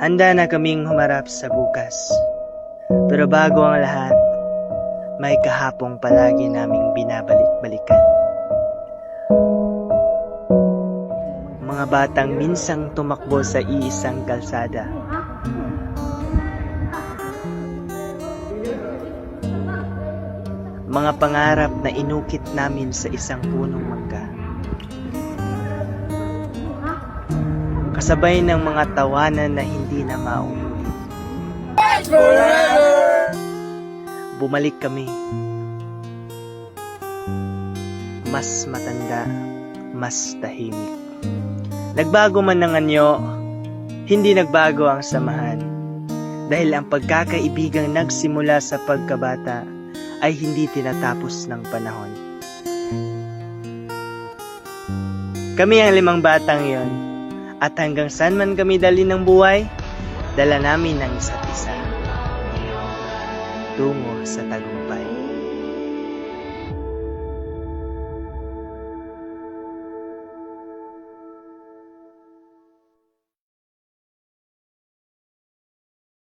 Handa na kaming humarap sa bukas. Pero bago ang lahat, may kahapong palagi naming binabalik-balikan. Mga batang minsang tumakbo sa iisang kalsada. Mga pangarap na inukit namin sa isang punong mangga. Kasabay ng mga tawanan na hindi na mauulit. Bumalik kami. Mas matanda, mas tahimik. Nagbago man ng anyo, hindi nagbago ang samahan. Dahil ang pagkakaibigang nagsimula sa pagkabata ay hindi tinatapos ng panahon. Kami ang 5 batang yon, at hanggang saan man kami dali ng buhay, dala namin ang isa't isa tungo sa tagumpay.